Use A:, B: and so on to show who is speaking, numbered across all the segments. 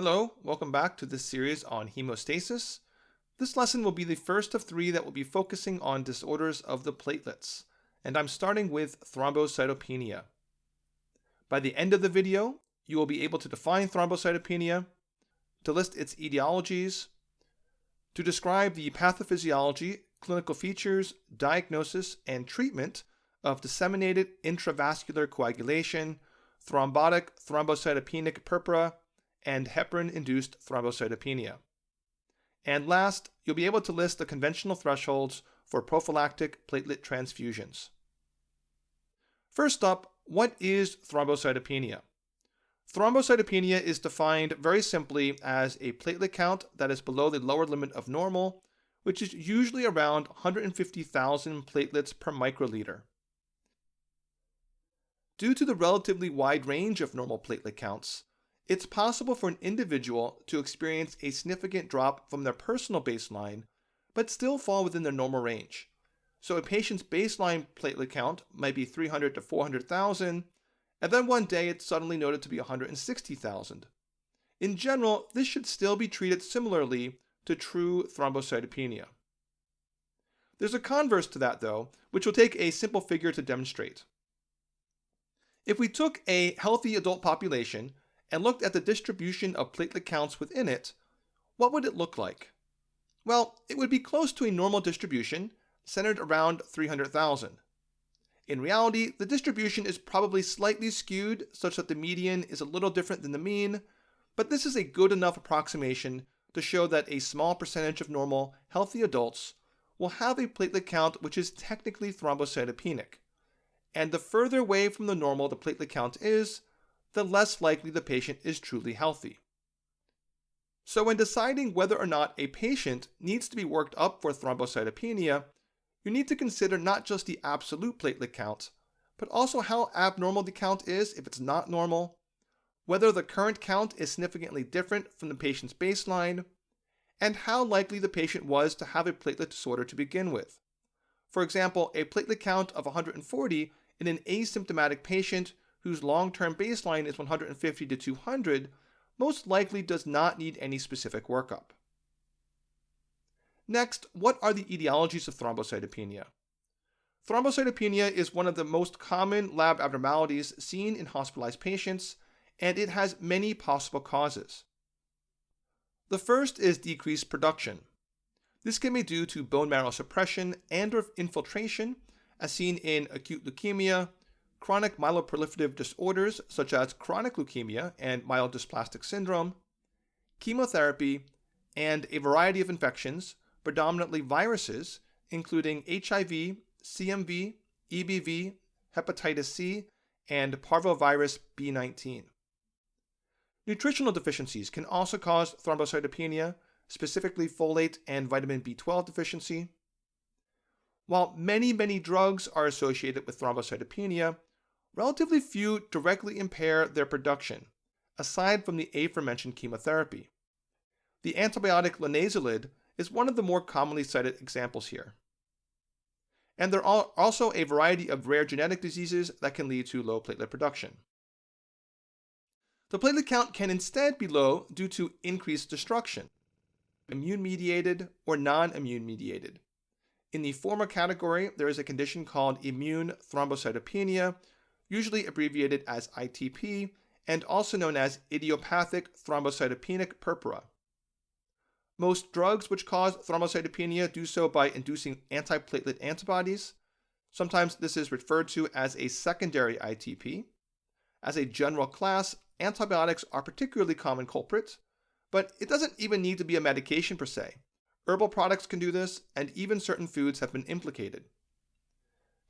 A: Hello, welcome back to this series on hemostasis. This lesson will be the first of three that will be focusing on disorders of the platelets, and I'm starting with thrombocytopenia. By the end of the video, you will be able to define thrombocytopenia, to list its etiologies, to describe the pathophysiology, clinical features, diagnosis, and treatment of disseminated intravascular coagulation, thrombotic thrombocytopenic purpura, and heparin-induced thrombocytopenia. And last, you'll be able to list the conventional thresholds for prophylactic platelet transfusions. First up, what is thrombocytopenia? Thrombocytopenia is defined very simply as a platelet count that is below the lower limit of normal, which is usually around 150,000 platelets per microliter. Due to the relatively wide range of normal platelet counts, it's possible for an individual to experience a significant drop from their personal baseline, but still fall within their normal range. So a patient's baseline platelet count might be 300 to 400,000, and then one day it's suddenly noted to be 160,000. In general, this should still be treated similarly to true thrombocytopenia. There's a converse to that though, which will take a simple figure to demonstrate. If we took a healthy adult population and looked at the distribution of platelet counts within it, what would it look like? Well, it would be close to a normal distribution, centered around 300,000. In reality, the distribution is probably slightly skewed such that the median is a little different than the mean, but this is a good enough approximation to show that a small percentage of normal, healthy adults will have a platelet count which is technically thrombocytopenic. And the further away from the normal the platelet count is, the less likely the patient is truly healthy. So when deciding whether or not a patient needs to be worked up for thrombocytopenia, you need to consider not just the absolute platelet count, but also how abnormal the count is if it's not normal, whether the current count is significantly different from the patient's baseline, and how likely the patient was to have a platelet disorder to begin with. For example, a platelet count of 140 in an asymptomatic patient whose long-term baseline is 150 to 200 most likely does not need any specific workup. Next, what are the etiologies of thrombocytopenia? Thrombocytopenia is one of the most common lab abnormalities seen in hospitalized patients, and it has many possible causes. The first is decreased production. This can be due to bone marrow suppression and/or infiltration, as seen in acute leukemia, chronic myeloproliferative disorders such as chronic leukemia and myelodysplastic syndrome, chemotherapy, and a variety of infections, predominantly viruses, including HIV, CMV, EBV, hepatitis C, and parvovirus B19. Nutritional deficiencies can also cause thrombocytopenia, specifically folate and vitamin B12 deficiency. While many drugs are associated with thrombocytopenia, relatively few directly impair their production, aside from the aforementioned chemotherapy. The antibiotic linezolid is one of the more commonly cited examples here. And there are also a variety of rare genetic diseases that can lead to low platelet production. The platelet count can instead be low due to increased destruction, immune-mediated or non-immune-mediated. In the former category, there is a condition called immune thrombocytopenia, usually abbreviated as ITP, and also known as idiopathic thrombocytopenic purpura. Most drugs which cause thrombocytopenia do so by inducing antiplatelet antibodies. Sometimes this is referred to as a secondary ITP. As a general class, antibiotics are particularly common culprits, but it doesn't even need to be a medication per se. Herbal products can do this, and even certain foods have been implicated.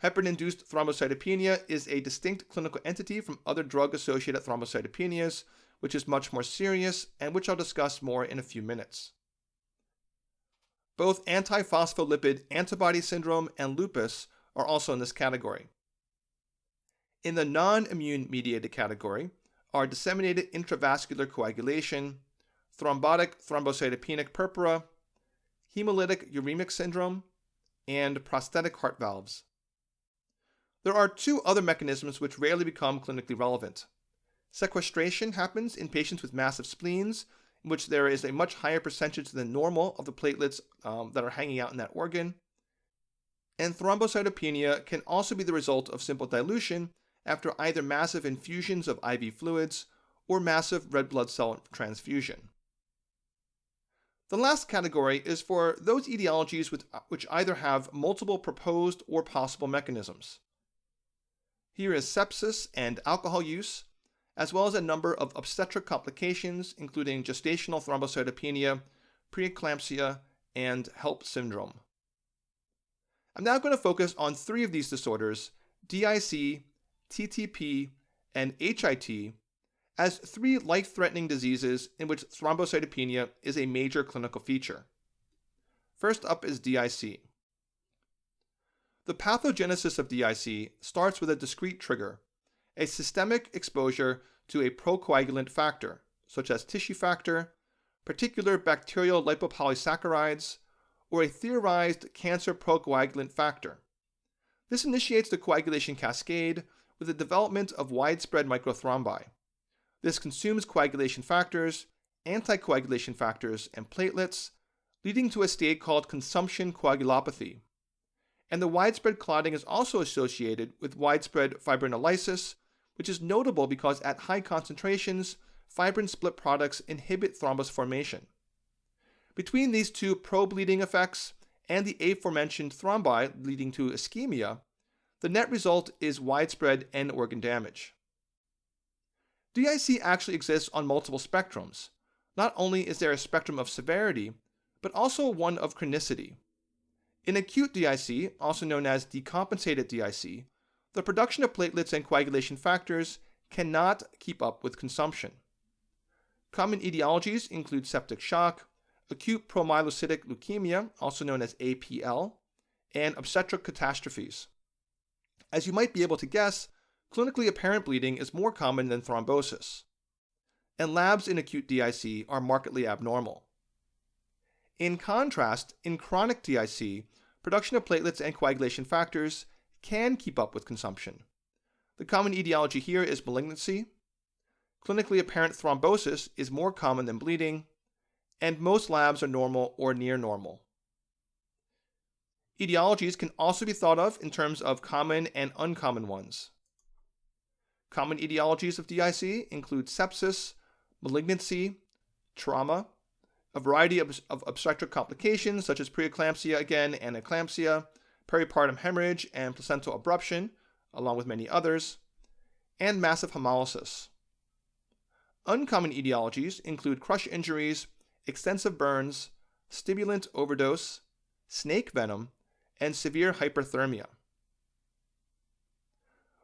A: Heparin-induced thrombocytopenia is a distinct clinical entity from other drug-associated thrombocytopenias, which is much more serious and which I'll discuss more in a few minutes. Both antiphospholipid antibody syndrome and lupus are also in this category. In the non-immune mediated category are disseminated intravascular coagulation, thrombotic thrombocytopenic purpura, hemolytic uremic syndrome, and prosthetic heart valves. There are two other mechanisms which rarely become clinically relevant: Sequestration happens in patients with massive spleens, in which there is a much higher percentage than normal of the platelets that are hanging out in that organ. And thrombocytopenia can also be the result of simple dilution after either massive infusions of IV fluids or massive red blood cell transfusion. The last category is for those etiologies which either have multiple proposed or possible mechanisms. Here is sepsis and alcohol use, as well as a number of obstetric complications, including gestational thrombocytopenia, preeclampsia, and HELP syndrome. I'm now going to focus on 3 of these disorders, DIC, TTP, and HIT, as 3 life-threatening diseases in which thrombocytopenia is a major clinical feature. First up is DIC. The pathogenesis of DIC starts with a discrete trigger, a systemic exposure to a procoagulant factor, such as tissue factor, particular bacterial lipopolysaccharides, or a theorized cancer procoagulant factor. This initiates the coagulation cascade with the development of widespread microthrombi. This consumes coagulation factors, anticoagulation factors, and platelets, leading to a state called consumption coagulopathy. And the widespread clotting is also associated with widespread fibrinolysis, which is notable because at high concentrations, fibrin split products inhibit thrombus formation. Between these 2 pro-bleeding effects and the aforementioned thrombi leading to ischemia, the net result is widespread end organ damage. DIC actually exists on multiple spectrums. Not only is there a spectrum of severity, but also one of chronicity. In acute DIC, also known as decompensated DIC, the production of platelets and coagulation factors cannot keep up with consumption. Common etiologies include septic shock, acute promyelocytic leukemia, also known as APL, and obstetric catastrophes. As you might be able to guess, clinically apparent bleeding is more common than thrombosis, and labs in acute DIC are markedly abnormal. In contrast, in chronic DIC, production of platelets and coagulation factors can keep up with consumption. The common etiology here is malignancy. Clinically apparent thrombosis is more common than bleeding, and most labs are normal or near normal. Etiologies can also be thought of in terms of common and uncommon ones. Common etiologies of DIC include sepsis, malignancy, trauma, a variety of obstetric complications such as preeclampsia and eclampsia, peripartum hemorrhage and placental abruption, along with many others, and massive hemolysis. Uncommon etiologies include crush injuries, extensive burns, stimulant overdose, snake venom, and severe hyperthermia.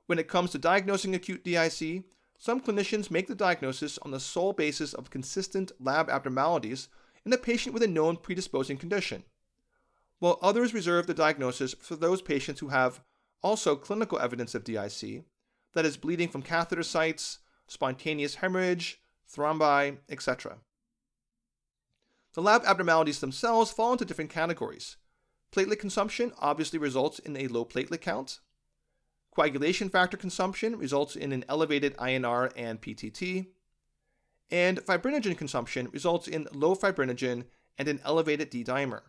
A: When it comes to diagnosing acute DIC, some clinicians make the diagnosis on the sole basis of consistent lab abnormalities in a patient with a known predisposing condition, while others reserve the diagnosis for those patients who have also clinical evidence of DIC, that is, bleeding from catheter sites, spontaneous hemorrhage, thrombi, etc. The lab abnormalities themselves fall into different categories. Platelet consumption obviously results in a low platelet count. Coagulation factor consumption results in an elevated INR and PTT. And fibrinogen consumption results in low fibrinogen and an elevated D-dimer.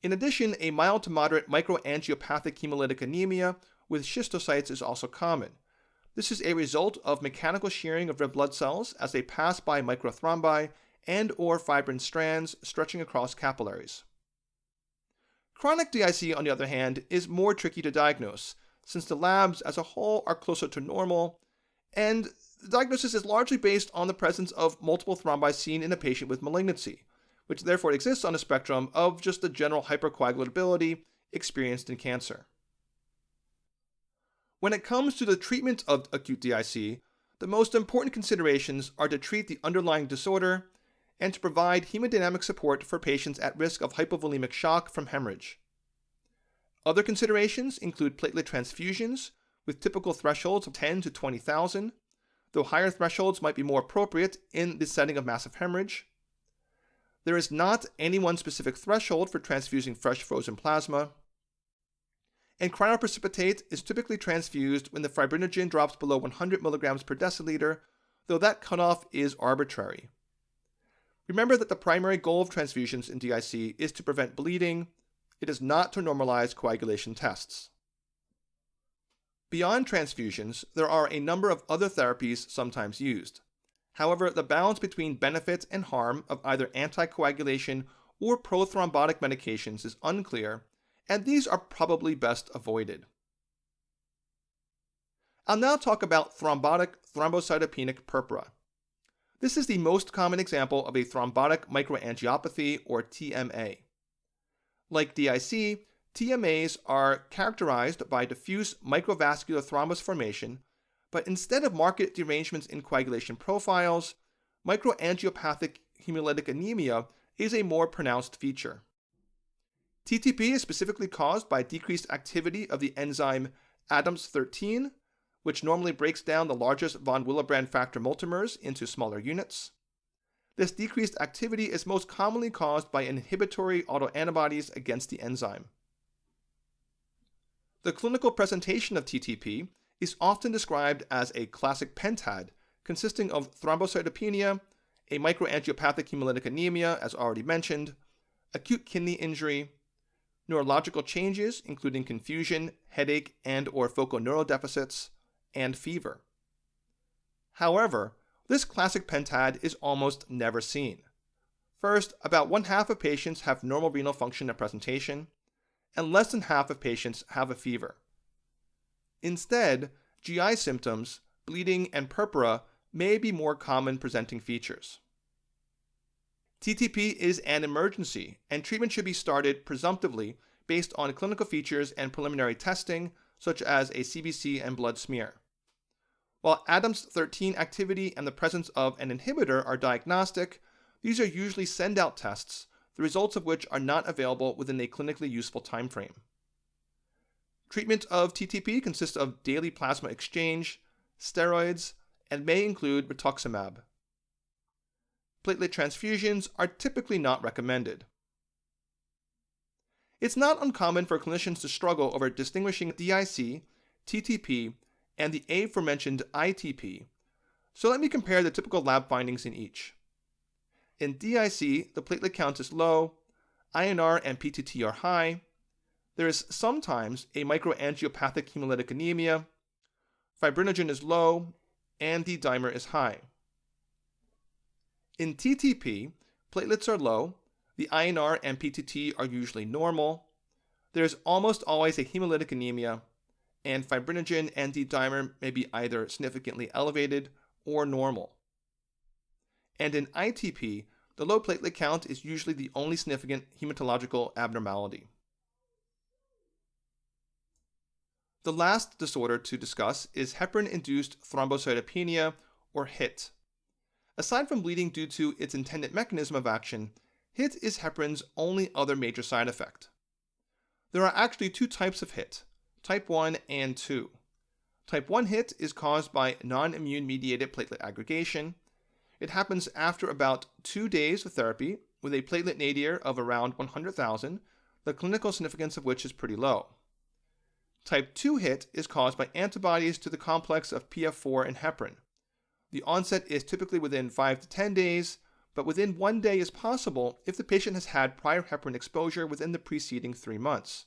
A: In addition, a mild to moderate microangiopathic hemolytic anemia with schistocytes is also common. This is a result of mechanical shearing of red blood cells as they pass by microthrombi and/or fibrin strands stretching across capillaries. Chronic DIC, on the other hand, is more tricky to diagnose, since the labs as a whole are closer to normal, and the diagnosis is largely based on the presence of multiple thrombi seen in a patient with malignancy, which therefore exists on a spectrum of just the general hypercoagulability experienced in cancer. When it comes to the treatment of acute DIC, the most important considerations are to treat the underlying disorder and to provide hemodynamic support for patients at risk of hypovolemic shock from hemorrhage. Other considerations include platelet transfusions, with typical thresholds of 10 to 20,000, though higher thresholds might be more appropriate in the setting of massive hemorrhage. There is not any one specific threshold for transfusing fresh frozen plasma. and cryoprecipitate is typically transfused when the fibrinogen drops below 100 milligrams per deciliter, though that cutoff is arbitrary. Remember that the primary goal of transfusions in DIC is to prevent bleeding. It is not to normalize coagulation tests. Beyond transfusions, there are a number of other therapies sometimes used. However, the balance between benefit and harm of either anticoagulation or prothrombotic medications is unclear, and these are probably best avoided. I'll now talk about thrombotic thrombocytopenic purpura. This is the most common example of a thrombotic microangiopathy, or TMA. Like DIC, TMAs are characterized by diffuse microvascular thrombus formation, but instead of marked derangements in coagulation profiles, microangiopathic hemolytic anemia is a more pronounced feature. TTP is specifically caused by decreased activity of the enzyme ADAMTS13, which normally breaks down the largest von Willebrand factor multimers into smaller units. This decreased activity is most commonly caused by inhibitory autoantibodies against the enzyme. The clinical presentation of TTP is often described as a classic pentad, consisting of thrombocytopenia, a microangiopathic hemolytic anemia, as already mentioned, acute kidney injury, neurological changes, including confusion, headache, and/or focal neurodeficits, and fever. However, this classic pentad is almost never seen. First, about 1/2 of patients have normal renal function at presentation, and less than half of patients have a fever. Instead, GI symptoms, bleeding, and purpura may be more common presenting features. TTP is an emergency, and treatment should be started presumptively based on clinical features and preliminary testing, such as a CBC and blood smear. While ADAMTS13 activity and the presence of an inhibitor are diagnostic, these are usually send-out tests, the results of which are not available within a clinically useful timeframe. Treatment of TTP consists of daily plasma exchange, steroids, and may include rituximab. Platelet transfusions are typically not recommended. It's not uncommon for clinicians to struggle over distinguishing DIC, TTP, and the aforementioned ITP, so let me compare the typical lab findings in each. In DIC, the platelet count is low, INR and PTT are high, there is sometimes a microangiopathic hemolytic anemia, fibrinogen is low, and the dimer is high. In TTP, platelets are low, the INR and PTT are usually normal, there is almost always a hemolytic anemia, and fibrinogen and D-dimer may be either significantly elevated or normal. And in ITP, the low platelet count is usually the only significant hematological abnormality. The last disorder to discuss is heparin-induced thrombocytopenia, or HIT. Aside from bleeding due to its intended mechanism of action, HIT is heparin's only other major side effect. There are actually two types of HIT, type 1 and 2. Type 1 HIT is caused by non-immune mediated platelet aggregation. It happens after about 2 days of therapy with a platelet nadir of around 100,000, the clinical significance of which is pretty low. Type 2 HIT is caused by antibodies to the complex of PF4 and heparin. The onset is typically within 5 to 10 days, but within 1 day is possible if the patient has had prior heparin exposure within the preceding 3 months.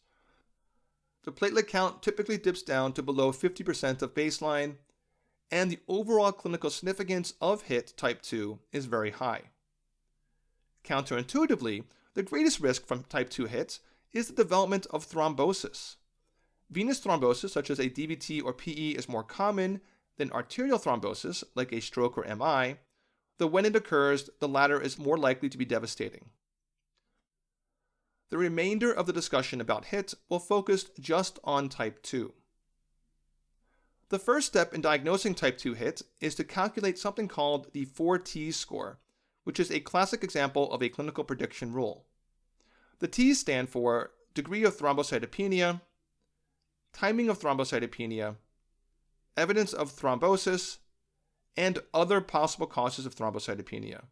A: The platelet count typically dips down to below 50% of baseline, and the overall clinical significance of HIT type 2 is very high. Counterintuitively, the greatest risk from type 2 HIT is the development of thrombosis. Venous thrombosis, such as a DVT or PE, is more common than arterial thrombosis, like a stroke or MI, though when it occurs, the latter is more likely to be devastating. The remainder of the discussion about HIT will focus just on type 2. The first step in diagnosing type 2 HIT is to calculate something called the 4T's score, which is a classic example of a clinical prediction rule. The T's stand for degree of thrombocytopenia, timing of thrombocytopenia, evidence of thrombosis, and other possible causes of thrombocytopenia.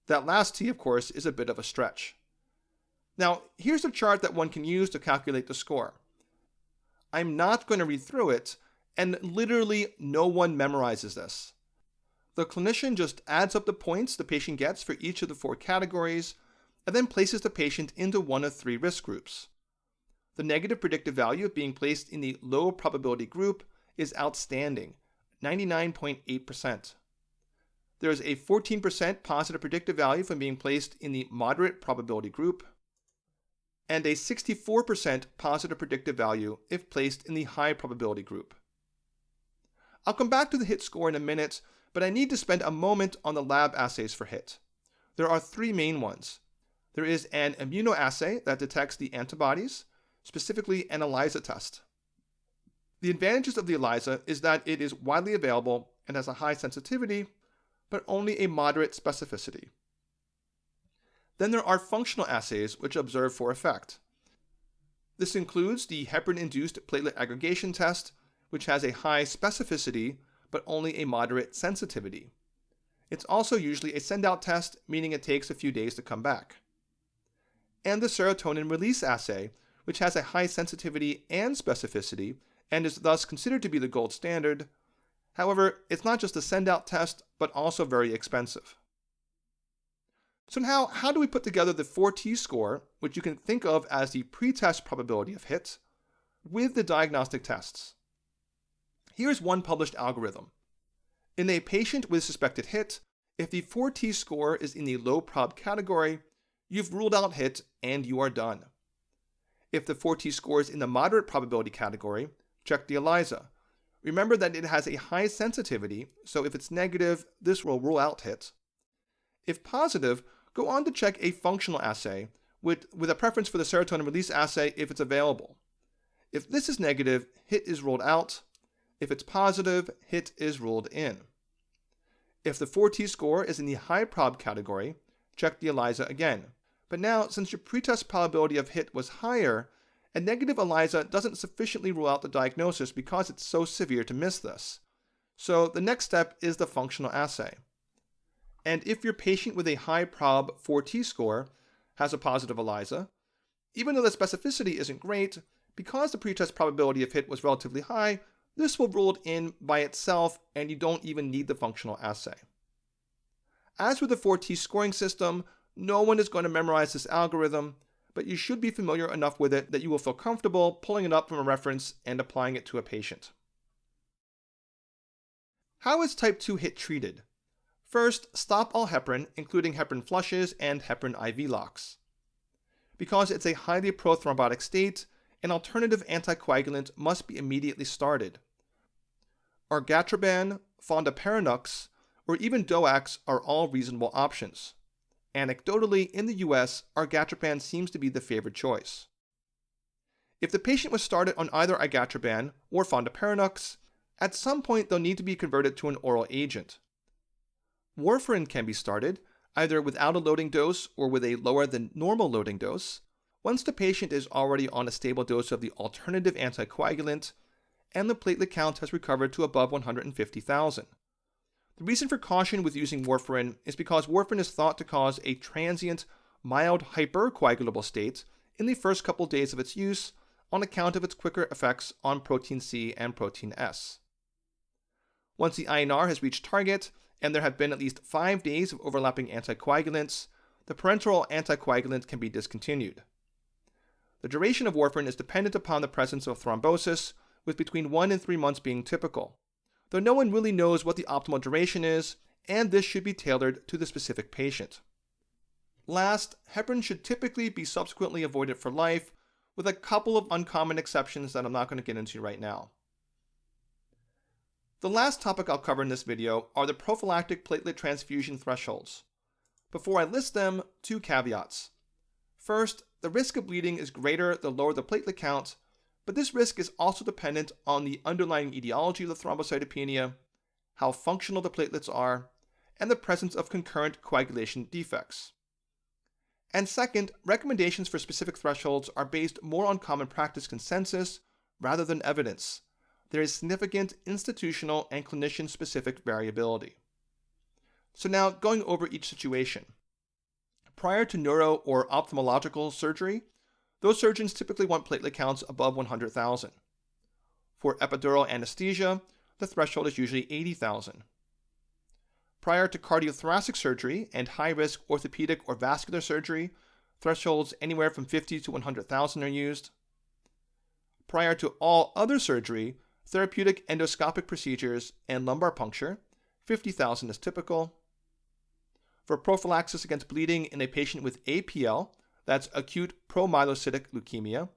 A: That last T, of course, is a bit of a stretch. Now, here's a chart that one can use to calculate the score. I'm not going to read through it, and literally no one memorizes this. The clinician just adds up the points the patient gets for each of the 4 categories, and then places the patient into one of 3 risk groups. The negative predictive value of being placed in the low probability group is outstanding, 99.8%. There is a 14% positive predictive value from being placed in the moderate probability group, and a 64% positive predictive value if placed in the high probability group. I'll come back to the HIT score in a minute, but I need to spend a moment on the lab assays for HIT. There are 3 main ones. There is an immunoassay that detects the antibodies, specifically an ELISA test. The advantages of the ELISA is that it is widely available and has a high sensitivity, but only a moderate specificity. Then there are functional assays which observe for effect. This includes the heparin-induced platelet aggregation test, which has a high specificity but only a moderate sensitivity. It's also usually a send-out test, meaning it takes a few days to come back. And the serotonin release assay, which has a high sensitivity and specificity and is thus considered to be the gold standard. However, it's not just a send-out test, but also very expensive. So now, how do we put together the 4T score, which you can think of as the pre-test probability of HIT, with the diagnostic tests? Here's one published algorithm. In a patient with suspected HIT, if the 4T score is in the low prob category, you've ruled out HIT and you are done. If the 4T score is in the moderate probability category, check the ELISA. Remember that it has a high sensitivity, so if it's negative, this will rule out HIT. If positive, go on to check a functional assay with a preference for the serotonin release assay if it's available. If this is negative, HIT is ruled out. If it's positive, HIT is ruled in. If the 4T score is in the high prob category, check the ELISA again. But now, since your pretest probability of HIT was higher, a negative ELISA doesn't sufficiently rule out the diagnosis because it's so severe to miss this. So the next step is the functional assay. And if your patient with a high prob 4T score has a positive ELISA, even though the specificity isn't great, because the pretest probability of HIT was relatively high, this will rule it in by itself and you don't even need the functional assay. As with the 4T scoring system, no one is going to memorize this algorithm, but you should be familiar enough with it that you will feel comfortable pulling it up from a reference and applying it to a patient. How is type 2 HIT treated? First, stop all heparin, including heparin flushes and heparin IV locks. Because it's a highly prothrombotic state, an alternative anticoagulant must be immediately started. Argatroban, fondaparinux, or even DOACs are all reasonable options. Anecdotally, in the US, argatroban seems to be the favored choice. If the patient was started on either argatroban or fondaparinux, at some point they'll need to be converted to an oral agent. Warfarin can be started, either without a loading dose or with a lower than normal loading dose, once the patient is already on a stable dose of the alternative anticoagulant and the platelet count has recovered to above 150,000. The reason for caution with using warfarin is because warfarin is thought to cause a transient, mild hypercoagulable state in the first couple days of its use on account of its quicker effects on protein C and protein S. Once the INR has reached target, and there have been at least 5 days of overlapping anticoagulants, the parenteral anticoagulant can be discontinued. The duration of warfarin is dependent upon the presence of thrombosis, with between 1 and 3 months being typical, though no one really knows what the optimal duration is, and this should be tailored to the specific patient. Last, heparin should typically be subsequently avoided for life, with a couple of uncommon exceptions that I'm not going to get into right now. The last topic I'll cover in this video are the prophylactic platelet transfusion thresholds. Before I list them, 2 caveats. First, the risk of bleeding is greater the lower the platelet count, but this risk is also dependent on the underlying etiology of the thrombocytopenia, how functional the platelets are, and the presence of concurrent coagulation defects. And second, recommendations for specific thresholds are based more on common practice consensus rather than evidence. There is significant institutional and clinician-specific variability. So now, going over each situation. Prior to neuro or ophthalmological surgery, those surgeons typically want platelet counts above 100,000. For epidural anesthesia, the threshold is usually 80,000. Prior to cardiothoracic surgery and high-risk orthopedic or vascular surgery, thresholds anywhere from 50 to 100,000 are used. Prior to all other surgery, therapeutic endoscopic procedures and lumbar puncture, 50,000 is typical. For prophylaxis against bleeding in a patient with APL, that's acute promyelocytic leukemia,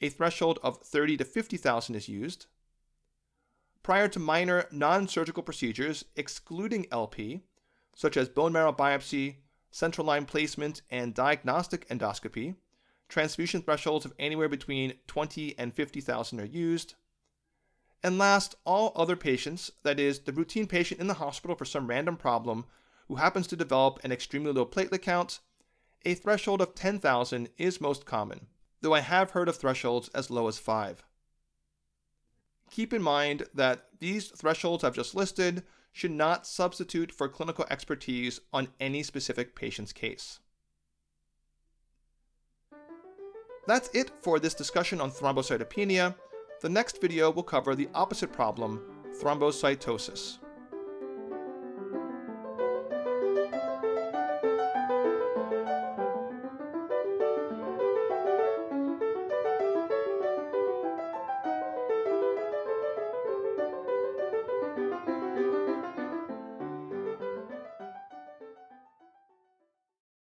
A: a threshold of 30 to 50,000 is used. Prior to minor non-surgical procedures excluding LP, such as bone marrow biopsy, central line placement, and diagnostic endoscopy, transfusion thresholds of anywhere between 20 and 50,000 are used. And last, all other patients, that is, the routine patient in the hospital for some random problem who happens to develop an extremely low platelet count, a threshold of 10,000 is most common, though I have heard of thresholds as low as 5. Keep in mind that these thresholds I've just listed should not substitute for clinical expertise on any specific patient's case. That's it for this discussion on thrombocytopenia. The next video will cover the opposite problem, thrombocytosis.